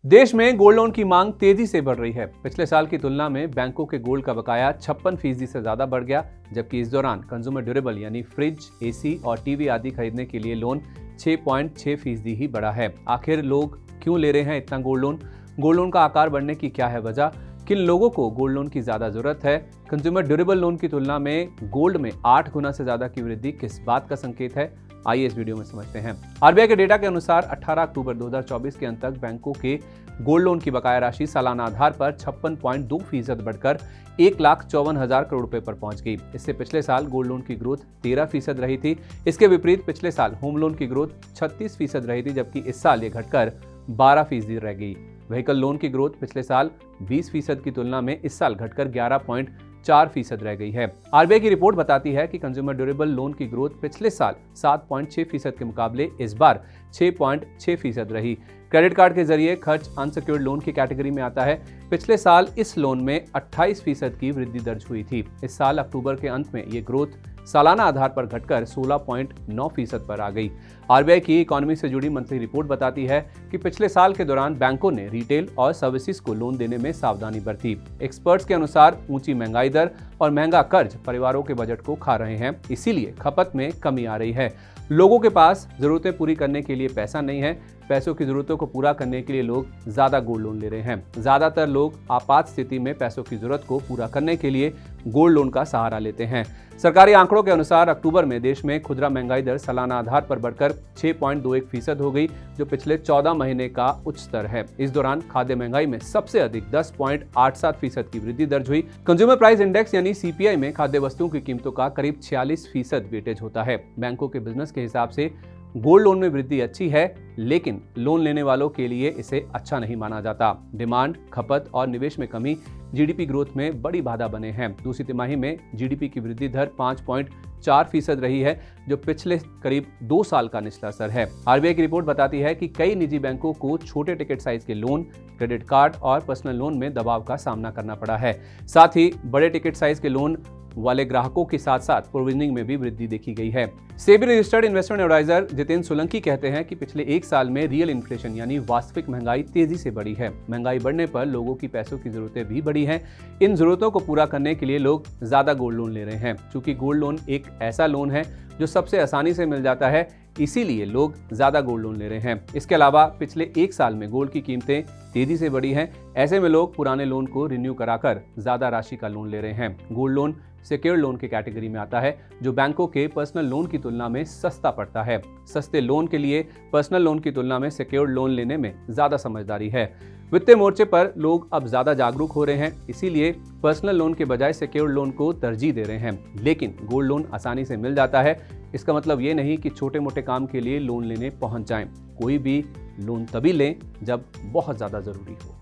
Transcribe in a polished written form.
देश में gold loan की मांग तेजी से बढ़ रही है। पिछले साल की तुलना में बैंकों के गोल्ड का बकाया 56% से ज्यादा बढ़ गया, जबकि इस दौरान कंज्यूमर ड्यूरेबल यानी फ्रिज, एसी और टीवी आदि खरीदने के लिए लोन 6.6% ही बढ़ा है। आखिर लोग क्यों ले रहे हैं इतना गोल्ड लोन? गोल्ड लोन का आकार बढ़ने की क्या है वजह? किन लोगों को गोल्ड लोन की ज्यादा जरूरत है? कंज्यूमर ड्यूरेबल लोन की तुलना में गोल्ड में 8 गुना से ज्यादा की वृद्धि किस बात का संकेत है? आइए इस वीडियो में समझते हैं। आरबीआई के डेटा के अनुसार 18 अक्टूबर 2024 के अंत तक बैंकों के गोल्ड लोन की बकाया राशि सालाना आधार पर 56.2% बढ़कर 1,54,000 करोड़ रुपए पर पहुंच गई। इससे पिछले साल गोल्ड लोन की ग्रोथ 13% रही थी। इसके विपरीत पिछले साल होम लोन की ग्रोथ 36% रही थी, जबकि इस साल ये घटकर 12% रह गई। व्हीकल लोन की ग्रोथ पिछले साल 20% की तुलना में इस साल घटकर 11.4% रह गई है। आरबीआई की रिपोर्ट बताती है कि कंज्यूमर ड्यूरेबल लोन की ग्रोथ पिछले साल 7.6% के मुकाबले इस बार 6.6% रही। क्रेडिट कार्ड के जरिए खर्च अनसिक्योर्ड लोन की कैटेगरी में आता है। पिछले साल इस लोन में 28% की वृद्धि दर्ज हुई थी। इस साल अक्टूबर के अंत में ये ग्रोथ सालाना आधार पर घटकर 16.9% पर आ गई। आरबीआई की इकोनॉमी से जुड़ी मंथली रिपोर्ट बताती है कि पिछले साल के दौरान बैंकों ने रिटेल और सर्विसेज को लोन देने में सावधानी बरती। एक्सपर्ट्स के अनुसार ऊंची महंगाई दर और महंगा कर्ज परिवारों के बजट को खा रहे हैं, इसीलिए खपत में कमी आ रही है। लोगों के पास जरूरतें पूरी करने के लिए पैसा नहीं है। पैसों की जरूरतों को पूरा करने के लिए लोग ज्यादा गोल्ड लोन ले रहे हैं। ज्यादातर लोग आपात स्थिति में पैसों की जरूरत को पूरा करने के लिए गोल्ड लोन का सहारा लेते हैं। सरकारी आंकड़ों के अनुसार अक्टूबर में देश में खुदरा महंगाई दर सालाना आधार पर बढ़कर 6.21% हो गई, जो पिछले 14 महीने का उच्च स्तर है। इस दौरान खाद्य महंगाई में सबसे अधिक 10.87% की वृद्धि दर्ज हुई। कंज्यूमर प्राइस इंडेक्स यानी सीपीआई में खाद्य वस्तुओं की कीमतों का करीब 46% वेटेज होता है। बैंकों के बिजनेस के हिसाब से गोल्ड लोन में वृद्धि अच्छी है, लेकिन लोन लेने वालों के लिए इसे अच्छा नहीं माना जाता। डिमांड, खपत और निवेश में कमी जीडीपी ग्रोथ में बड़ी बाधा बने हैं। दूसरी तिमाही में जीडीपी की वृद्धि दर 5.4% रही है, जो पिछले करीब 2 साल का निचला स्तर है। आरबीआई की रिपोर्ट बताती है कि कई निजी बैंकों को छोटे टिकट साइज के लोन, क्रेडिट कार्ड और पर्सनल लोन में दबाव का सामना करना पड़ा है। साथ ही बड़े टिकट साइज के लोन वाले ग्राहकों के साथ साथ प्रोविजनिंग में भी वृद्धि देखी गई है। SEBI registered investment adviser Jitendra Solanki कहते हैं कि पिछले 1 साल में रियल इन्फ्लेशन यानी वास्तविक महंगाई तेजी से बढ़ी है। महंगाई बढ़ने पर लोगों की पैसों की जरूरतें भी बढ़ी हैं। इन जरूरतों को पूरा करने के लिए लोग ज्यादा गोल्ड लोन ले रहे हैं। चूंकि गोल्ड लोन एक ऐसा लोन है जो सबसे आसानी से मिल जाता है, इसीलिए लोग ज्यादा गोल्ड लोन ले रहे हैं। इसके अलावा पिछले 1 साल में गोल्ड की कीमतें तेजी से बढ़ी हैं। ऐसे में लोग पुराने लोन को रिन्यू कराकर ज्यादा राशि का लोन ले रहे हैं। गोल्ड लोन सिक्योर्ड लोन की कैटेगरी में आता है, जो बैंकों के पर्सनल लोन की तुलना में सस्ता पड़ता है। सस्ते लोन के लिए पर्सनल लोन की तुलना में सिक्योर्ड लोन लेने में ज्यादा समझदारी है। वित्तीय मोर्चे पर लोग अब ज्यादा जागरूक हो रहे हैं, इसीलिए पर्सनल लोन के बजाय सिक्योर्ड लोन को तरजीह दे रहे हैं। लेकिन गोल्ड लोन आसानी से मिल जाता है। इसका मतलब ये नहीं कि छोटे मोटे काम के लिए लोन लेने पहुंच जाएं। कोई भी लोन तभी लें जब बहुत ज्यादा जरूरी हो।